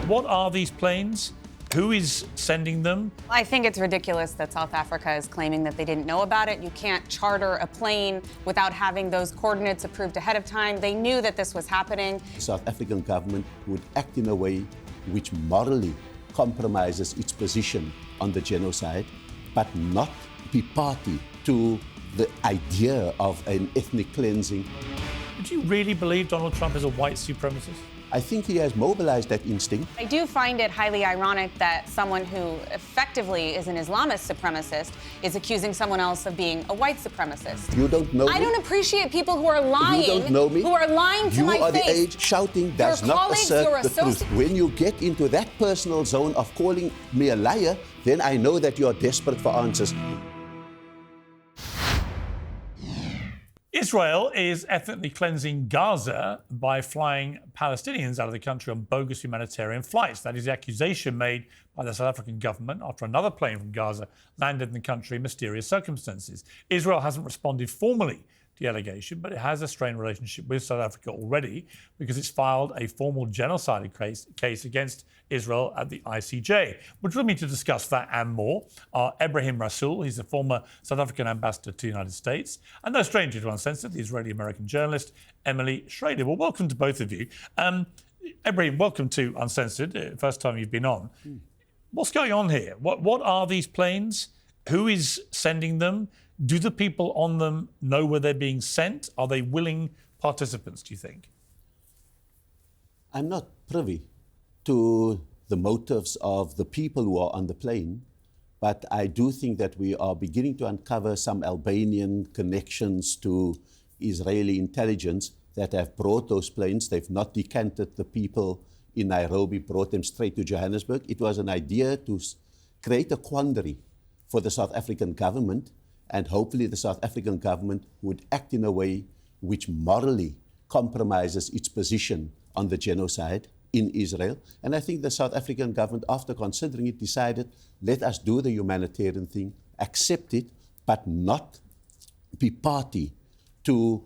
What are these planes? Who is sending them? I think it's ridiculous that South Africa is claiming that they didn't know about it. You can't charter a plane without having those coordinates approved ahead of time. They knew that this was happening. The South African government would act in a way which morally compromises its position on the genocide, but not be party to the idea of an ethnic cleansing. Do you really believe Donald Trump is a white supremacist? I think he has mobilized that instinct. I do find it highly ironic that someone who effectively is an Islamist supremacist is accusing someone else of being a white supremacist. You don't know me. I don't appreciate people who are lying. You don't know me. Who are lying to my face. You are the age shouting does not assert the truth. When you get into that personal zone of calling me a liar, then I know that you are desperate for answers. Israel is ethnically cleansing Gaza by flying Palestinians out of the country on bogus humanitarian flights. That is the accusation made by the South African government after another plane from Gaza landed in the country in mysterious circumstances. Israel hasn't responded formally to the allegation, but it has a strained relationship with South Africa already because it's filed a formal genocide case against Israel at the ICJ. But with me to discuss that and more are Ebrahim Rasool, he's the former South African ambassador to the United States, and no stranger to Uncensored, the Israeli-American journalist Emily Schrader. Well, welcome to both of you. Ebrahim, welcome to Uncensored, first time you've been on. What's going on here? What are these planes? Who is sending them? Do the people on them know where they're being sent? Are they willing participants, do you think? I'm not privy to the motives of the people who are on the plane, but I do think that we are beginning to uncover some Albanian connections to Israeli intelligence that have brought those planes. They've not decanted the people in Nairobi, brought them straight to Johannesburg. It was an idea to create a quandary for the South African government, and hopefully the South African government would act in a way which morally compromises its position on the genocide in Israel. And I think the South African government, after considering it, decided, let us do the humanitarian thing, accept it, but not be party to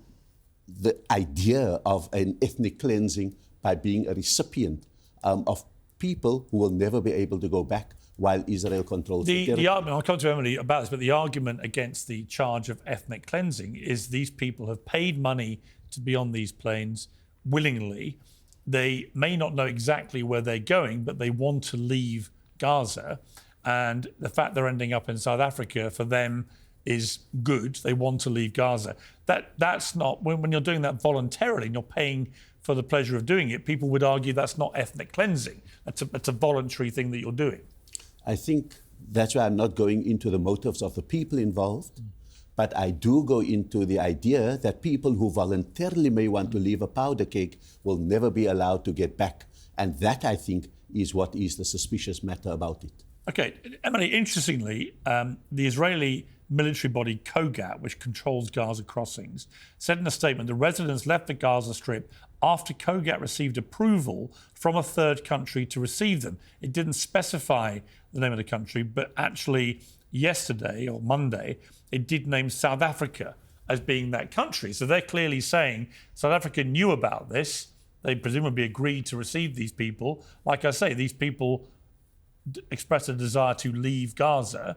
the idea of an ethnic cleansing by being a recipient of people who will never be able to go back while Israel controls the territory. Argument, I'll come to Emily about this, but the argument against the charge of ethnic cleansing is these people have paid money to be on these planes willingly. They may not know exactly where they're going, but they want to leave Gaza. And the fact they're ending up in South Africa for them is good. They want to leave Gaza. That's not, when you're doing that voluntarily and you're paying for the pleasure of doing it, people would argue that's not ethnic cleansing. That's a voluntary thing that you're doing. I think that's why I'm not going into the motives of the people involved, but I do go into the idea that people who voluntarily may want to leave a powder keg will never be allowed to get back. And that, I think, is what is the suspicious matter about it. OK, Emily, interestingly, the Israeli military body COGAT, which controls Gaza crossings, said in a statement the residents left the Gaza Strip after COGAT received approval from a third country to receive them. It didn't specify the name of the country, but actually yesterday or Monday, it did name South Africa as being that country. So they're clearly saying South Africa knew about this. They presumably agreed to receive these people. Like I say, these people expressed a desire to leave Gaza.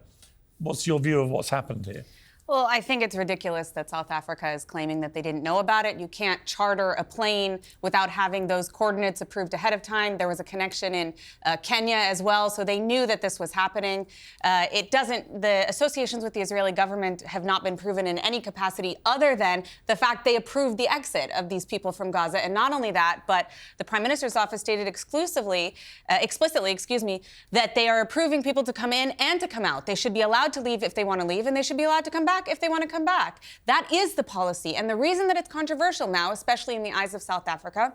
What's your view of what's happened here? Well, I think it's ridiculous that South Africa is claiming that they didn't know about it. You can't charter a plane without having those coordinates approved ahead of time. There was a connection in Kenya as well, so they knew that this was happening. The associations with the Israeli government have not been proven in any capacity other than the fact they approved the exit of these people from Gaza. And not only that, but the Prime Minister's office stated explicitly, that they are approving people to come in and to come out. They should be allowed to leave if they want to leave, and they should be allowed to come back if they want to come back. That is the policy. And the reason that it's controversial now, especially in the eyes of South Africa,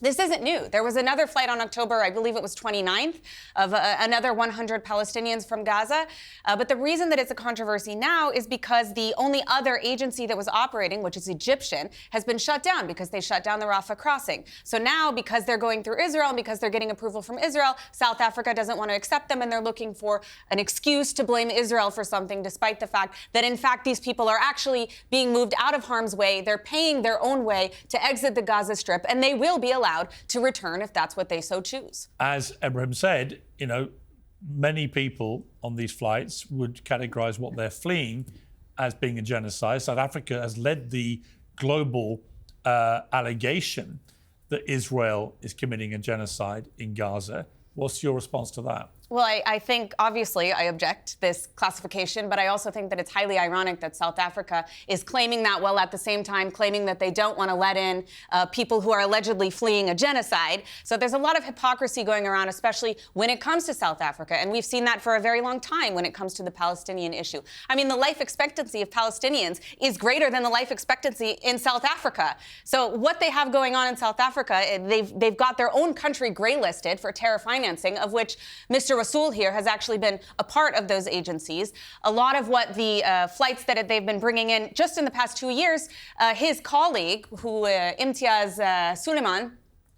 this isn't new. There was another flight on October, I believe it was 29th, of another 100 Palestinians from Gaza. But the reason that it's a controversy now is because the only other agency that was operating, which is Egyptian, has been shut down because they shut down the Rafah crossing. So now, because they're going through Israel and because they're getting approval from Israel, South Africa doesn't want to accept them, and they're looking for an excuse to blame Israel for something, despite the fact that, in fact, these people are actually being moved out of harm's way. They're paying their own way to exit the Gaza Strip, and they will be allowed allowed to return if that's what they so choose. As Ebrahim said, many people on these flights would categorize what they're fleeing as being a genocide. South Africa has led the global allegation that Israel is committing a genocide in Gaza. What's your response to that? Well, I think, obviously, I object this classification, but I also think that it's highly ironic that South Africa is claiming that while at the same time claiming that they don't want to let in people who are allegedly fleeing a genocide. So there's a lot of hypocrisy going around, especially when it comes to South Africa. And we've seen that for a very long time when it comes to the Palestinian issue. I mean, the life expectancy of Palestinians is greater than the life expectancy in South Africa. So what they have going on in South Africa, they've got their own country graylisted for terror financing, of which Mr. Rasool here has actually been a part of those agencies. A lot of what the flights that they've been bringing in just in the past 2 years, his colleague, Imtiaz Suleiman,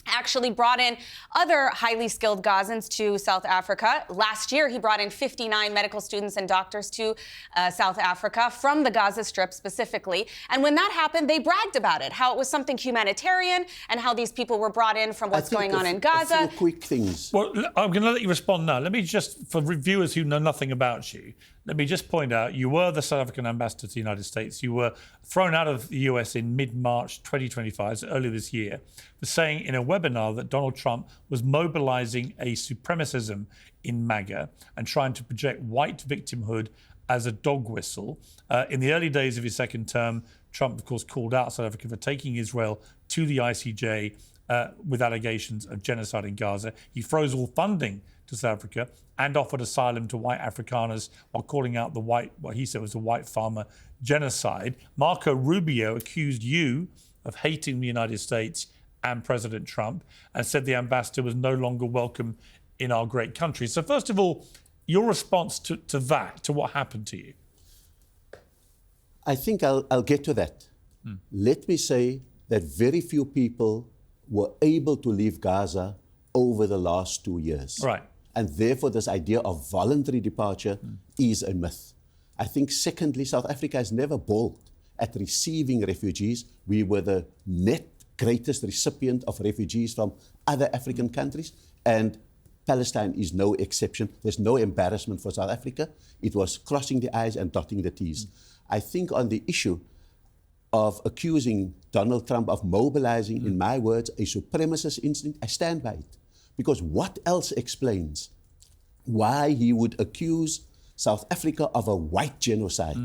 actually brought in other highly skilled Gazans to South Africa. Last year, he brought in 59 medical students and doctors to South Africa from the Gaza Strip specifically. And when that happened, they bragged about it, how it was something humanitarian and how these people were brought in from what's going on in Gaza. A few quick things. Well, I'm going to let you respond now. Let me just, for viewers who know nothing about you, let me just point out, you were the South African ambassador to the United States. You were thrown out of the US in mid-March 2025, so earlier this year, for saying in a webinar that Donald Trump was mobilizing a supremacism in MAGA and trying to project white victimhood as a dog whistle. In the early days of his second term, Trump, of course, called out South Africa for taking Israel to the ICJ with allegations of genocide in Gaza. He froze all funding to South Africa and offered asylum to white Afrikaners while calling out what he said was a white farmer genocide. Marco Rubio accused you of hating the United States and President Trump and said the ambassador was no longer welcome in our great country. So first of all, your response to that, to what happened to you? I think I'll get to that. Let me say that very few people were able to leave Gaza over the last 2 years. Right. And therefore, this idea of voluntary departure is a myth. I think, secondly, South Africa has never balked at receiving refugees. We were the net greatest recipient of refugees from other African countries, and Palestine is no exception. There's no embarrassment for South Africa. It was crossing the I's and dotting the T's. I think on the issue of accusing Donald Trump of mobilizing, in my words, a supremacist instinct, I stand by it. Because what else explains why he would accuse South Africa of a white genocide?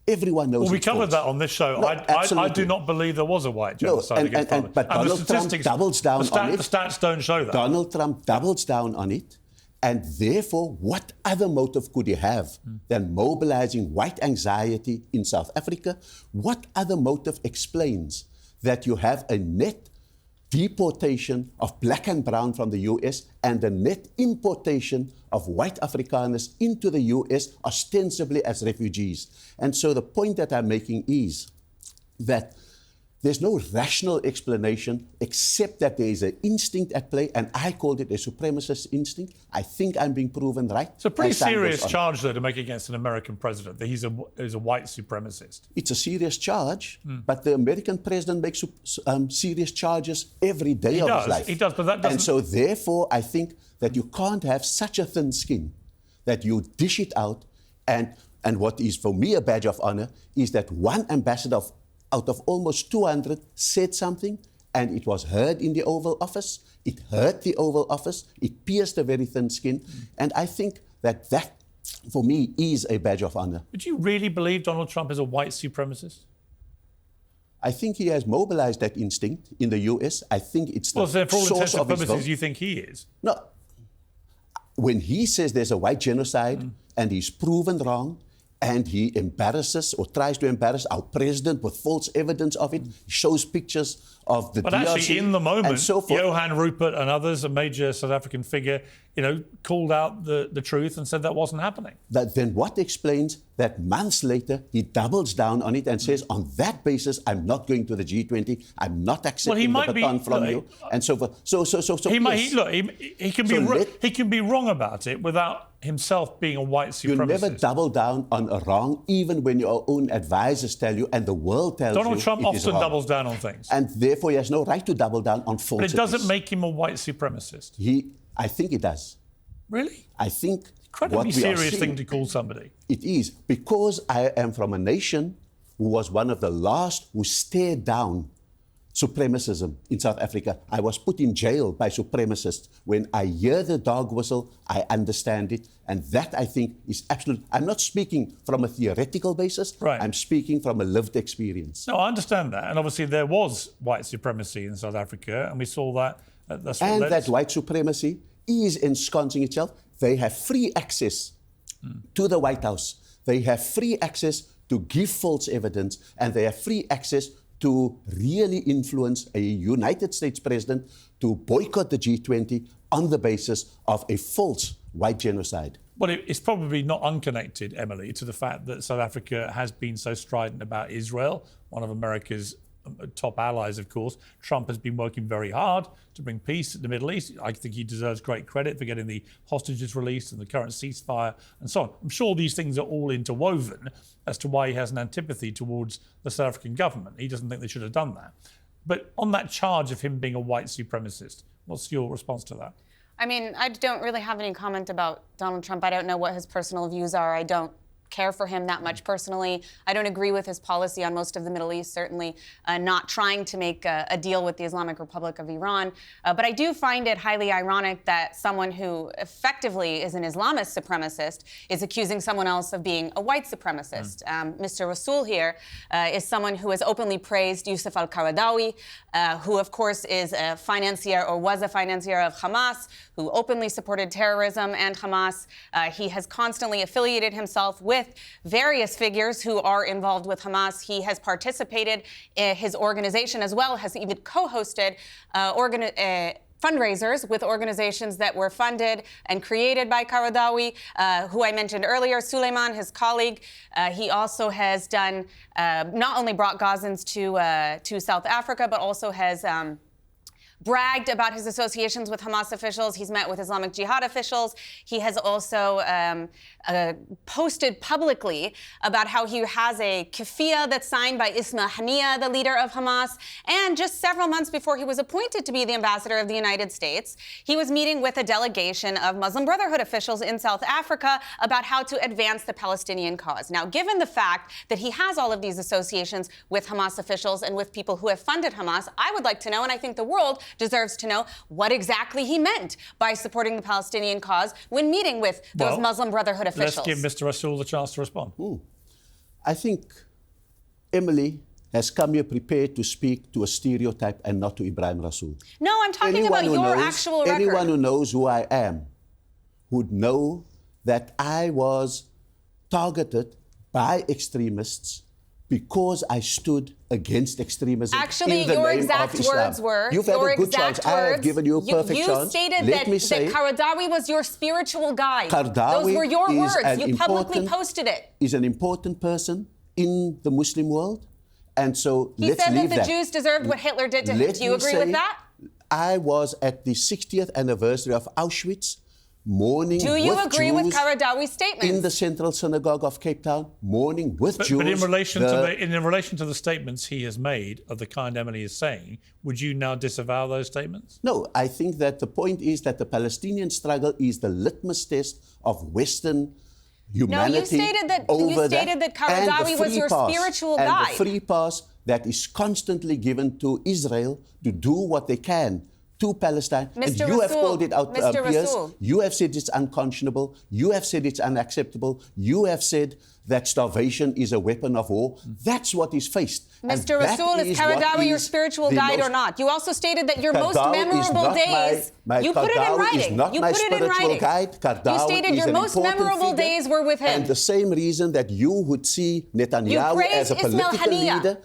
Everyone knows. Well, we covered that on this show. No, I do not believe there was a white genocide against Palestine. But Donald Trump doubles down on it. The stats don't show that. Donald Trump doubles down on it. And therefore, what other motive could he have than mobilizing white anxiety in South Africa? What other motive explains that you have a net deportation of black and brown from the US and a net importation of white Afrikaners into the US, ostensibly as refugees? And so the point that I'm making is that there's no rational explanation except that there is an instinct at play, and I called it a supremacist instinct. I think I'm being proven right. It's a pretty serious charge, though, to make against an American president, that he's a white supremacist. It's a serious charge, but the American president makes serious charges every day of his life. He does, but that doesn't... And so, therefore, I think that you can't have such a thin skin that you dish it out. And what is, for me, a badge of honor is that one ambassador out of almost 200 said something, and it was heard in the Oval Office. It hurt the Oval Office. It pierced a very thin skin. And I think that, for me, is a badge of honor. But do you really believe Donald Trump is a white supremacist? I think he has mobilized that instinct in the US. I think it's the source of his vote. Well, for all intents and purposes, you think he is? No. When he says there's a white genocide and he's proven wrong, and he embarrasses or tries to embarrass our president with false evidence of it. He shows pictures of the DRC. But actually, in the moment, and so forth. Johan Rupert and others, a major South African figure, called out the truth and said that wasn't happening. Then what explains that months later he doubles down on it and says, on that basis, I'm not going to the G20, I'm not accepting the baton from you, and so forth. He can be wrong about it without himself being a white supremacist. You never double down on a wrong, even when your own advisors tell you and the world tells you Donald Trump it is often wrong. doubles down on things. And therefore he has no right to double down on falsities. But it doesn't make him a white supremacist. I think it does. Really? I think incredibly serious thing to call somebody. It is, because I am from a nation who was one of the last who stared down supremacism in South Africa. I was put in jail by supremacists. When I hear the dog whistle, I understand it. And that, I think, is absolute. I'm not speaking from a theoretical basis. Right. I'm speaking from a lived experience. No, I understand that. And obviously there was white supremacy in South Africa, and we saw that. That white supremacy is ensconcing itself. They have free access to the White House. They have free access to give false evidence, and they have free access to really influence a United States president to boycott the G20 on the basis of a false white genocide. Well, it's probably not unconnected, Emily, to the fact that South Africa has been so strident about Israel, one of America's top allies, of course. Trump has been working very hard to bring peace in the Middle East. I think he deserves great credit for getting the hostages released and the current ceasefire and so on. I'm sure these things are all interwoven as to why he has an antipathy towards the South African government. He doesn't think they should have done that. But on that charge of him being a white supremacist, what's your response to that? I mean, I don't really have any comment about Donald Trump. I don't know what his personal views are. I don't care for him that much personally. I don't agree with his policy on most of the Middle East, certainly not trying to make a deal with the Islamic Republic of Iran. But I do find it highly ironic that someone who effectively is an Islamist supremacist is accusing someone else of being a white supremacist. Mr. Rasool here is someone who has openly praised Yusuf al-Qaradawi, who of course is a financier or was a financier of Hamas, who openly supported terrorism and Hamas. He has constantly affiliated himself with various figures who are involved with Hamas. He has participated in his organization as well, has even co-hosted fundraisers with organizations that were funded and created by Qaradawi, who I mentioned earlier, Suleiman, his colleague. He also has done, not only brought Gazans to South Africa, but also has bragged about his associations with Hamas officials. He's met with Islamic Jihad officials. He has also posted publicly about how he has a keffiyeh that's signed by Ismail Haniyeh, the leader of Hamas. And just several months before he was appointed to be the ambassador of the United States, he was meeting with a delegation of Muslim Brotherhood officials in South Africa about how to advance the Palestinian cause. Now, given the fact that he has all of these associations with Hamas officials and with people who have funded Hamas, I would like to know, and I think the world deserves to know, what exactly he meant by supporting the Palestinian cause when meeting with those Muslim Brotherhood officials. Let's give Mr. Rasool the chance to respond. I think Emily has come here prepared to speak to a stereotype and not to Ebrahim Rasool. No, I'm talking about your actual record. Anyone who knows who I am would know that I was targeted by extremists because I stood against extremism. Actually, in the your name exact of Islam. words were, You've had a good chance. I have given you a perfect chance. You stated that Qaradawi was your spiritual guide. Those were your words. You publicly posted it. Is an important person in the Muslim world. And so he let's said leave that the Jews deserved what Hitler did to him. Do you agree with that? I was at the 60th anniversary of Auschwitz, mourning with Jews. Do you agree with Qaradawi's statements? In the Central Synagogue of Cape Town, mourning with Jews. But in relation to the statements he has made of the kind Emily is saying, would you now disavow those statements? No, I think that the point is that the Palestinian struggle is the litmus test of Western humanity. No, you stated that Qaradawi was your spiritual guide. And the free pass that is constantly given to Israel to do what they can to Palestine. Mr. And you Rasool, have called it out, Mr. Piers. Rasool. You have said it's unconscionable. You have said it's unacceptable. You have said that starvation is a weapon of war. That's what is faced. Mr. Rasool, is Qaradawi your spiritual guide or not? You also stated that your most memorable days, you put it in writing. You put it in writing. You stated your most memorable days were with him. And the same reason that you would see Netanyahu as a political leader.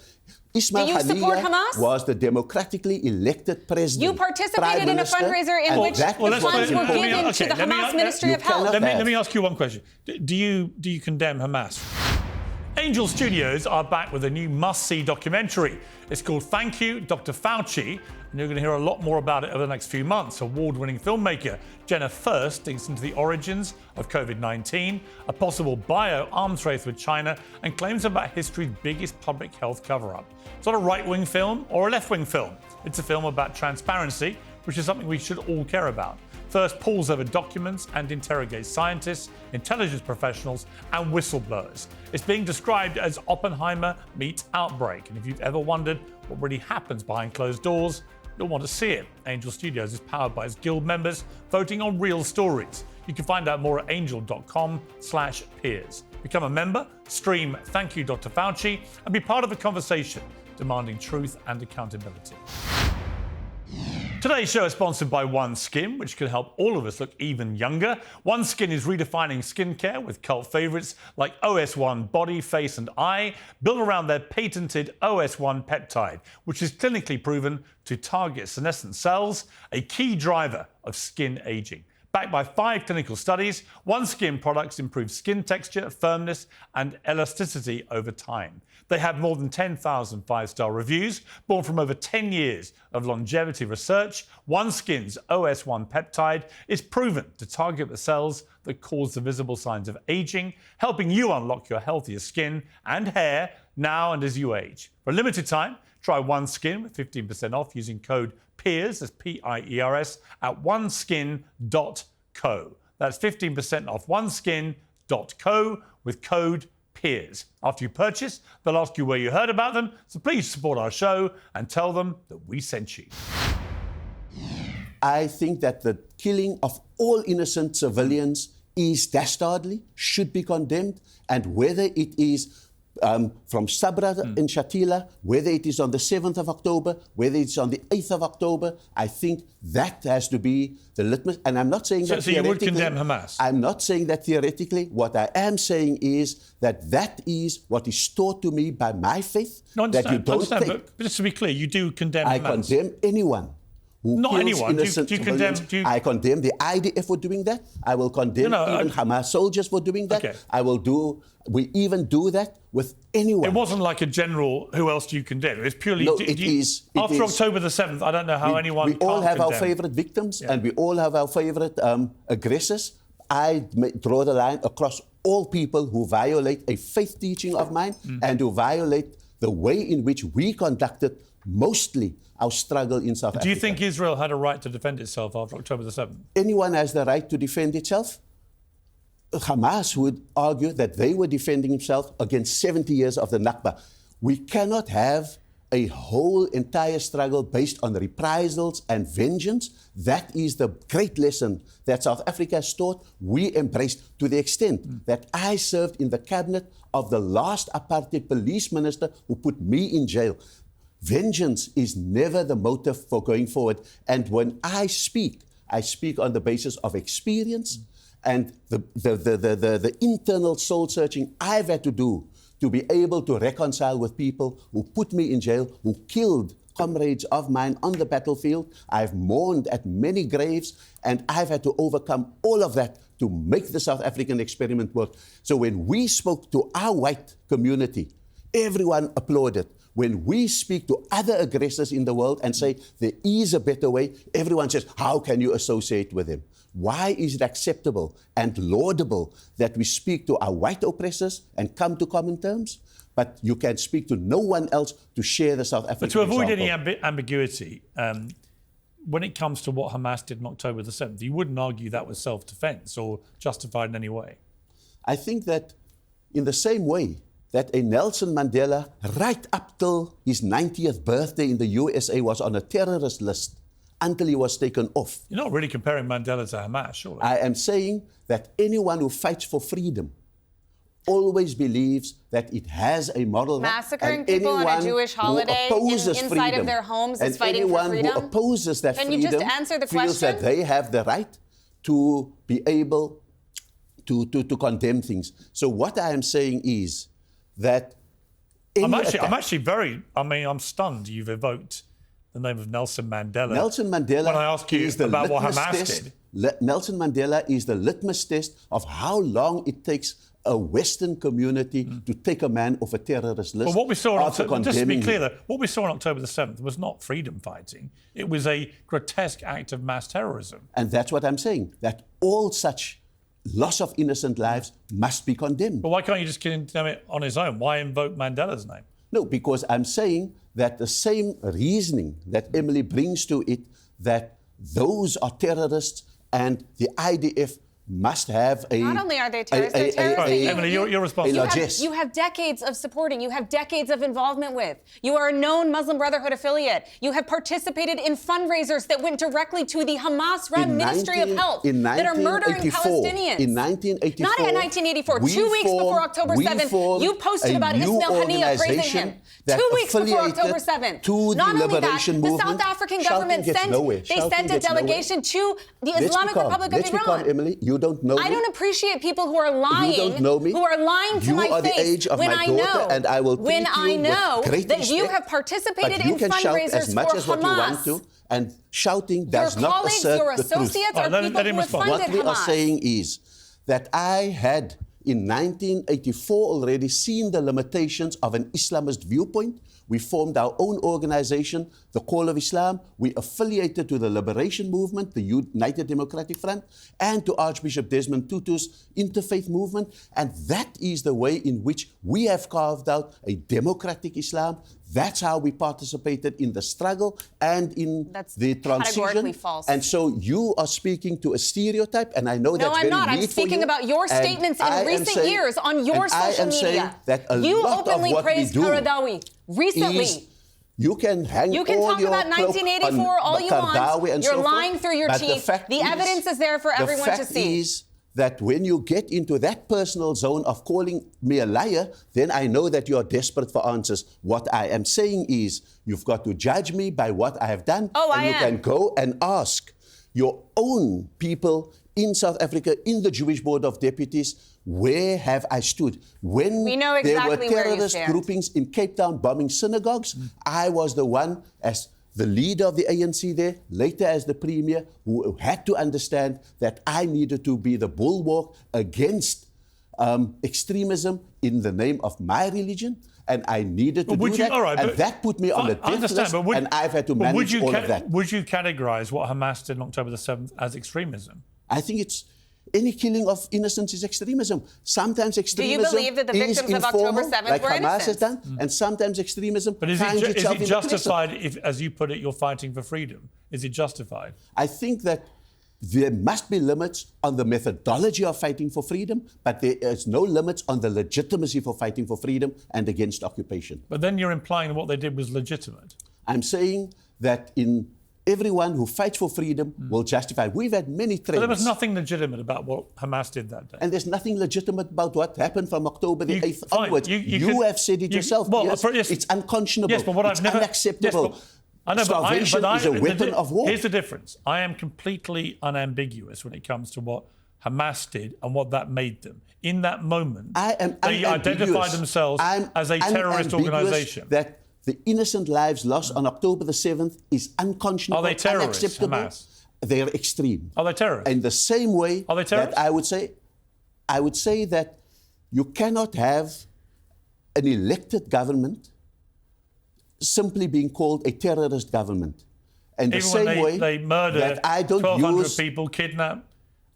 Ismail Do you support Haniyeh Hamas? was the democratically elected president. You participated in a Minister, fundraiser in and which that the is what funds is were important. given to the Hamas Ministry of Health. Let me ask you one question. Do you condemn Hamas? Angel Studios are back with a new must-see documentary. It's called Thank You, Dr. Fauci, and you're going to hear a lot more about it over the next few months. Award-winning filmmaker Jenna First digs into the origins of COVID-19, a possible bio-arms race with China, and claims about history's biggest public health cover-up. It's not a right-wing film or a left-wing film. It's a film about transparency, which is something we should all care about. First pulls over documents and interrogates scientists, intelligence professionals, and whistleblowers. It's being described as Oppenheimer meets Outbreak. And if you've ever wondered what really happens behind closed doors, you'll want to see it. Angel Studios is powered by its guild members, voting on real stories. You can find out more at angel.com/peers. Become a member, stream Thank You, Dr. Fauci, and be part of the conversation demanding truth and accountability. Today's show is sponsored by OneSkin, which can help all of us look even younger. OneSkin is redefining skincare with cult favorites like OS1 Body, Face and Eye, built around their patented OS1 peptide, which is clinically proven to target senescent cells, a key driver of skin aging. Backed by 5 clinical studies, OneSkin products improve skin texture, firmness, and elasticity over time. They have more than 10,000 5-star reviews, born from over 10 years of longevity research. OneSkin's OS1 peptide is proven to target the cells that cause the visible signs of aging, helping you unlock your healthier skin and hair now and as you age. For a limited time, try OneSkin with 15% off using code PEERS, that's P-I-E-R-S, at oneskin.co. That's 15% off oneskin.co with code PEERS. After you purchase, they'll ask you where you heard about them, so please support our show and tell them that we sent you. I think that the killing of all innocent civilians is dastardly, should be condemned, and whether it is from Sabra in Shatila, whether it is on the 7th of October, whether it's on the 8th of October, I think that has to be the litmus. And I'm not saying that so you would condemn Hamas? I'm not saying that theoretically. What I am saying is that that is what is taught to me by my faith. No, that you don't but think. just to be clear, you do condemn I Hamas? condemn anyone who Not kills anyone. innocent Do you condemn? civilians. I condemn the IDF for doing that. I will condemn even Hamas soldiers for doing that. Okay. We even do that with anyone. It wasn't like a general, who else do you condemn? It's purely... No, it is. After October the 7th, I don't know how anyone We all have condemn. our favorite victims and we all have our favorite aggressors. I draw the line across all people who violate a faith teaching of mine and who violate the way in which we conducted mostly our struggle in South Africa. Do you think Israel had a right to defend itself after October the 7th? Anyone has the right to defend itself? Hamas would argue that they were defending themselves against 70 years of the Nakba. We cannot have a whole entire struggle based on reprisals and vengeance. That is the great lesson that South Africa has taught. We embraced to the extent that I served in the cabinet of the last apartheid police minister who put me in jail. Vengeance is never the motive for going forward. And when I speak on the basis of experience and the internal soul searching I've had to do to be able to reconcile with people who put me in jail, who killed comrades of mine on the battlefield. I've mourned at many graves, and I've had to overcome all of that to make the South African experiment work. So when we spoke to our white community, everyone applauded. When we speak to other aggressors in the world and say there is a better way, everyone says, how can you associate with him? Why is it acceptable and laudable that we speak to our white oppressors and come to common terms, but you can speak to no one else to share the South African But to avoid example? any ambiguity, when it comes to what Hamas did on October the 7th, you wouldn't argue that was self-defense or justified in any way? I think that in the same way that a Nelson Mandela, right up till his 90th birthday in the USA, was on a terrorist list until he was taken off. You're not really comparing Mandela to Hamas, surely. I am saying that anyone who fights for freedom always believes that it has a moral right. Massacring people on a Jewish holiday inside of their homes is fighting for freedom? Anyone who opposes that Can freedom you just answer the feels question? that they have the right to be able to condemn things. So what I am saying is that any attack. I'm stunned you've evoked the name of Nelson Mandela. Nelson Mandela when I ask you is the about what litmus Hamas test. did. Nelson Mandela is the litmus test of how long it takes a Western community to take a man off a terrorist list. But what we saw on after October, just to be condemning clear, him. though, what we saw on October the 7th was not freedom fighting. It was a grotesque act of mass terrorism. And that's what I'm saying, that all such loss of innocent lives must be condemned. But why can't you just condemn it on his own? Why invoke Mandela's name? No, because I'm saying that the same reasoning that Emily brings to it, that those are terrorists and the IDF must have a... Not only are they terrorists, they're terrorists. Right, Emily, you're responsible. You have decades of supporting. You have decades of involvement with. You are a known Muslim Brotherhood affiliate. You have participated in fundraisers that went directly to the Hamas-run Ministry of Health that are murdering Palestinians. In 1984... Not in 1984. 2 weeks before October 7th, you posted about Ismail Haniyeh praising him. 2 weeks before October 7th. Not only that, the South African government sent a delegation to the Islamic Republic of Iran. Let's be calm, Emily. You don't know me. I don't appreciate people who are lying. You don't know me. Who are lying to my face. You are the age of when my I daughter, know, and I will when treat I you know with great that respect, you have participated but you in can shout fundraisers as much for as what you want Hamas. to, and shouting Your does not colleagues, assert your the truth. associates are people who have funded What we Hamas. are saying is that I had, in 1984 already, seen the limitations of an Islamist viewpoint. We formed our own organization, the Call of Islam. We affiliated to the Liberation Movement, the United Democratic Front, and to Archbishop Desmond Tutu's Interfaith Movement. And that is the way in which we have carved out a democratic Islam. That's how we participated in the struggle and in the transition. Categorically false. And so you are speaking to a stereotype, and I know that's very No, I'm not. neat I'm speaking for you. about your statements in recent years on your social media. That you openly praised Qaradawi recently. You can hang You can all talk your about 1984 all you want. You're lying through your teeth. The evidence is there for everyone to see. The fact is that when you get into that personal zone of calling me a liar, then I know that you are desperate for answers. What I am saying is you've got to judge me by what I have done. And you can go and ask your own people in South Africa, in the Jewish Board of Deputies, where have I stood? When we know exactly there were terrorist groupings in Cape Town bombing synagogues, I was the one, as the leader of the ANC there, later as the premier, who had to understand that I needed to be the bulwark against extremism in the name of my religion. And I needed to do that. And that put me on the death list, and I've had to manage all of that. Would you categorize what Hamas did on October the 7th as extremism? I think it's any killing of innocents is extremism. Sometimes extremism Do you believe that the victims of October 7th like were Hamas innocent? has done, and sometimes extremism But is finds it itself in justified if, as you put it, you're fighting for freedom? Is it justified? I think that there must be limits on the methodology of fighting for freedom, but there is no limits on the legitimacy for fighting for freedom and against occupation. But then you're implying that what they did was legitimate. I'm saying that in everyone who fights for freedom will justify. We've had many trends. But there was nothing legitimate about what Hamas did that day. And there's nothing legitimate about what happened from October the 8th onwards. You have said it yourself. Yes, it's unconscionable. Yes, but what it's unacceptable. Yes, I know, Starvation is a weapon of war. Here's the difference. I am completely unambiguous when it comes to what Hamas did and what that made them. In that moment, they identified themselves as a terrorist organisation. That the innocent lives lost on October the 7th is unconscionable, Are they terrorists, unacceptable. Hamas? They are extreme. Are they terrorists? In the same way Are they terrorists? that I would say that you cannot have an elected government simply being called a terrorist government. And the same way they murder that I don't 1,200 people, kidnap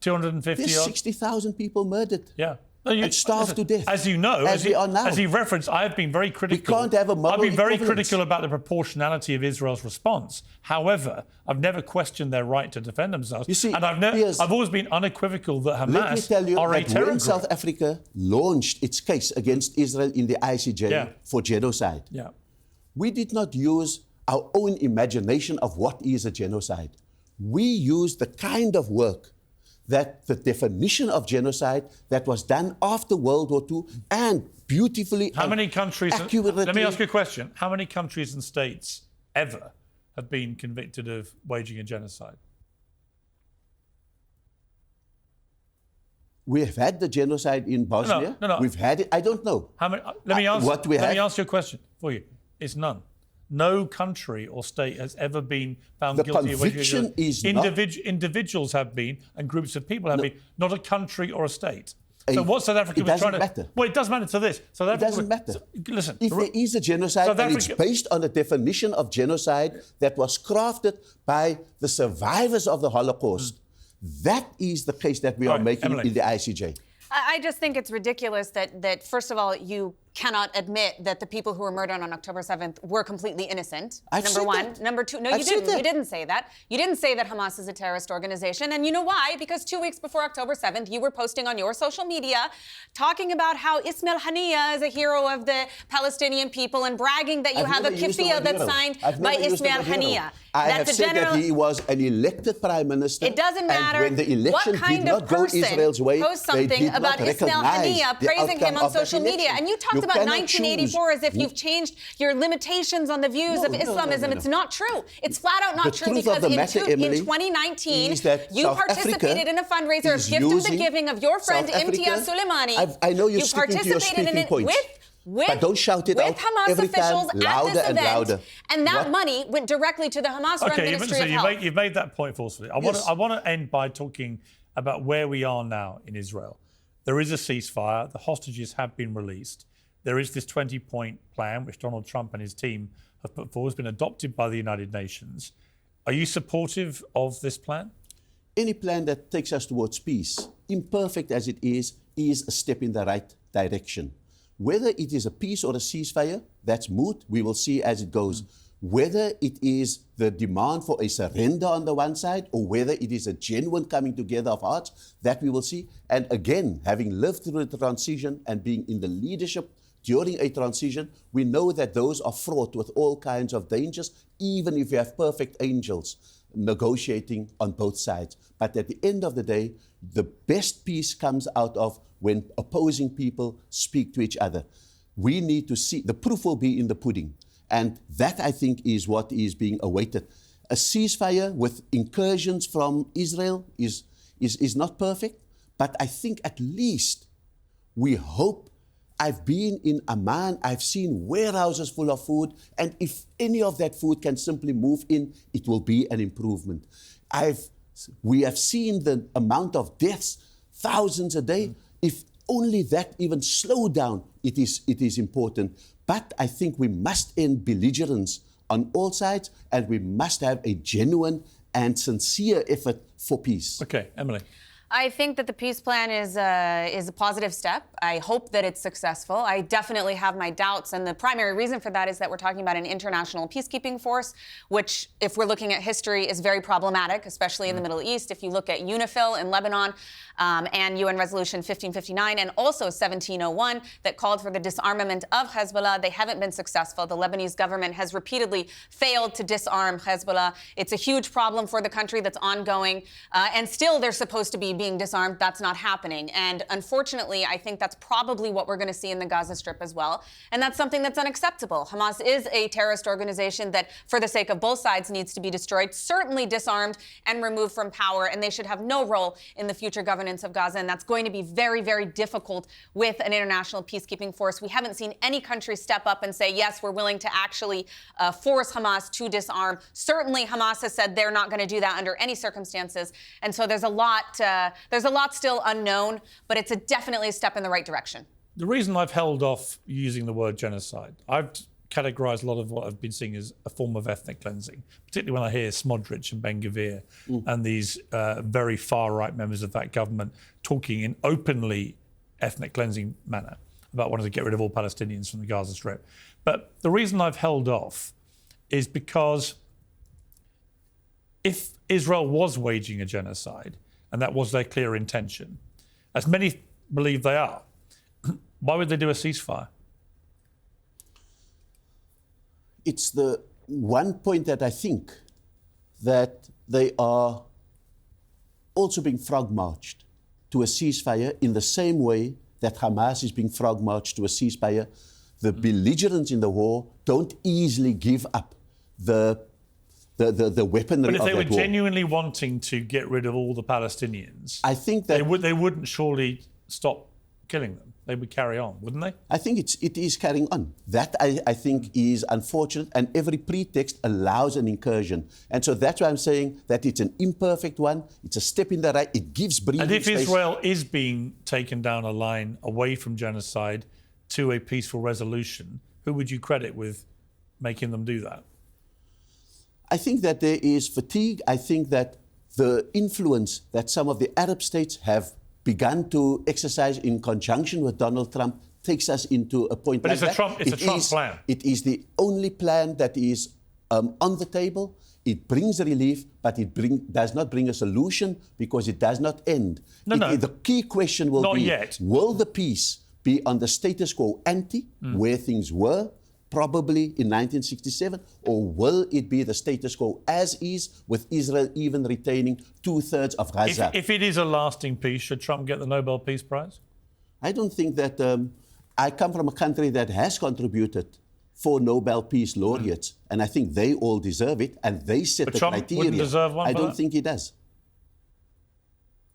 250 there's odd. 60,000 people murdered. Yeah. And starved to death. As you know, as we are now. As you referenced, I have been very critical. We can't have a moral I've been very equivalence. critical about the proportionality of Israel's response. However, I've never questioned their right to defend themselves. You see, and I've always been unequivocal that Hamas let me tell you are a that terror when group. South Africa launched its case against Israel in the ICJ for genocide, we did not use our own imagination of what is a genocide. We used the kind of work that the definition of genocide that was done after World War II and beautifully How many countries? accurately. Let me ask you a question. How many countries and states ever have been convicted of waging a genocide? We have had the genocide in Bosnia. No. We've had it. I don't know. How many? Let me answer. What we let have. me answer your question for you. It's none. No country or state has ever been found guilty of conviction waging is individuals have been, and groups of people have been, not a country or a state. So what South Africa It was trying doesn't matter. Well, it does matter to this. South It doesn't matter. Listen. If there is a genocide and it's based on a definition of genocide that was crafted by the survivors of the Holocaust, that is the case that we are making Emily. in the ICJ. I just think it's ridiculous that first of all, you cannot admit that the people who were murdered on October 7th were completely innocent. Number one. That. Number two, no, I've you said didn't. that. You didn't say that. You didn't say that Hamas is a terrorist organization. And you know why? Because 2 weeks before October 7th, you were posting on your social media talking about how Ismail Haniyeh is a hero of the Palestinian people and bragging that you have a keffiyeh that's signed by Ismail Haniyeh. I have said that he was an elected prime minister. It doesn't matter and when the election what kind did not of go person Israel's way, posts they something did about not Ismail recognize Haniyeh the praising him outcome on of that social media. election. And you talked You about cannot 1984 as if you've changed your limitations on the views of Islamism. It's not true. It's flat out not true because in 2019, you participated in a fundraiser of Gift of the Giving of your friend Imtiaz Soleimani. I know you're you sticking to your speaking points. But don't shout it out Hamas every time, officials louder at this and event, louder. And that money went directly to the Hamas-run Ministry of Health. You've made that point forcefully. I want to end by talking about where we are now in Israel. There is a ceasefire. The hostages have been released. There is this 20-point plan, which Donald Trump and his team have put forward. It's been adopted by the United Nations. Are you supportive of this plan? Any plan that takes us towards peace, imperfect as it is a step in the right direction. Whether it is a peace or a ceasefire, that's moot. We will see as it goes. Whether it is the demand for a surrender on the one side or whether it is a genuine coming together of hearts, that we will see. And again, having lived through the transition and being in the leadership during a transition, we know that those are fraught with all kinds of dangers, even if you have perfect angels negotiating on both sides. But at the end of the day, the best peace comes out of when opposing people speak to each other. We need to see, the proof will be in the pudding. And that, I think, is what is being awaited. A ceasefire with incursions from Israel is not perfect, but I think at least we hope. I've been in Amman, I've seen warehouses full of food, and if any of that food can simply move in, it will be an improvement. We have seen the amount of deaths, thousands a day. If only that even slow down, it is important. But I think we must end belligerence on all sides, and we must have a genuine and sincere effort for peace. Okay, Emily. I think that the peace plan is a positive step. I hope that it's successful. I definitely have my doubts, and the primary reason for that is that we're talking about an international peacekeeping force, which, if we're looking at history, is very problematic, especially in the Middle East. If you look at UNIFIL in Lebanon and UN Resolution 1559 and also 1701 that called for the disarmament of Hezbollah, they haven't been successful. The Lebanese government has repeatedly failed to disarm Hezbollah. It's a huge problem for the country that's ongoing, and still they're supposed to be being disarmed. That's not happening. And unfortunately, I think that's probably what we're going to see in the Gaza Strip as well. And that's something that's unacceptable. Hamas is a terrorist organization that, for the sake of both sides, needs to be destroyed, certainly disarmed and removed from power. And they should have no role in the future governance of Gaza. And that's going to be very, very difficult with an international peacekeeping force. We haven't seen any country step up and say, yes, we're willing to actually force Hamas to disarm. Certainly, Hamas has said they're not going to do that under any circumstances. And so there's a lot still unknown, but it's definitely a step in the right direction. The reason I've held off using the word genocide, I've categorised a lot of what I've been seeing as a form of ethnic cleansing, particularly when I hear Smodrich and Ben-Gvir and these very far-right members of that government talking in openly ethnic cleansing manner about wanting to get rid of all Palestinians from the Gaza Strip. But the reason I've held off is because if Israel was waging a genocide, and that was their clear intention, as many believe they are, why would they do a ceasefire? It's the one point that I think that they are also being frog-marched to a ceasefire in the same way that Hamas is being frog-marched to a ceasefire. The belligerents in the war don't easily give up the the weaponry But if of they were that war. genuinely wanting to get rid of all the Palestinians, I think that they wouldn't surely stop killing them. They would carry on, wouldn't they? I think it is carrying on. That I think is unfortunate, and every pretext allows an incursion. And so that's why I'm saying that it's an imperfect one. It's a step in the right. It gives breathing And if space. Israel is being taken down a line away from genocide to a peaceful resolution, who would you credit with making them do that? I think that there is fatigue. I think that the influence that some of the Arab states have begun to exercise in conjunction with Donald Trump takes us into a point But like that. it's a Trump plan. It is the only plan that is on the table. It brings relief, but it does not bring a solution because it does not end. No. The key question will Not be, yet. will the peace be on the status quo ante, where things were, probably in 1967, or will it be the status quo as is, with Israel even retaining 2/3 of Gaza? If it is a lasting peace, should Trump get the Nobel Peace Prize? I don't think that... I come from a country that has contributed 4 Nobel Peace Laureates, and I think they all deserve it, and they set But the Trump criteria. wouldn't deserve one I for don't that? think he does.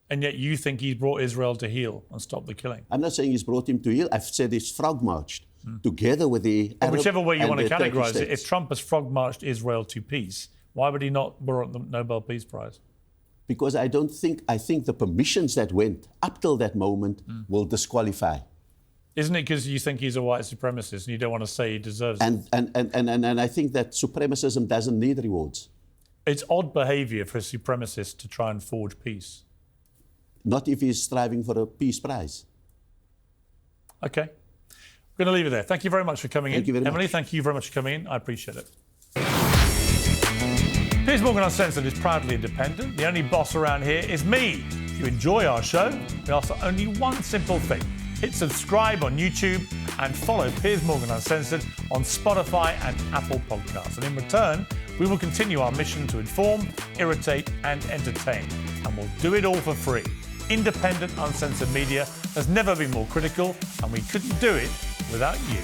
And yet you think he's brought Israel to heel and stop the killing? I'm not saying he's brought him to heel. I've said he's frog-marched together with the But Arab whichever way you and want to the Turkish categorize it, states. if Trump has frog-marched Israel to peace, why would he not warrant the Nobel Peace Prize? Because I think the permissions that went up till that moment will disqualify. Isn't it because you think he's a white supremacist and you don't want to say he deserves it? And I think that supremacism doesn't need rewards. It's odd behaviour for a supremacist to try and forge peace. Not if he's striving for a peace prize. Okay. We're going to leave it there. Thank you very much for coming Thank in. you very Emily, much. thank you very much for coming in. I appreciate it. Piers Morgan Uncensored is proudly independent. The only boss around here is me. If you enjoy our show, we ask for only one simple thing. Hit subscribe on YouTube and follow Piers Morgan Uncensored on Spotify and Apple Podcasts. And in return, we will continue our mission to inform, irritate and entertain. And we'll do it all for free. Independent, uncensored media has never been more critical, and we couldn't do it without you.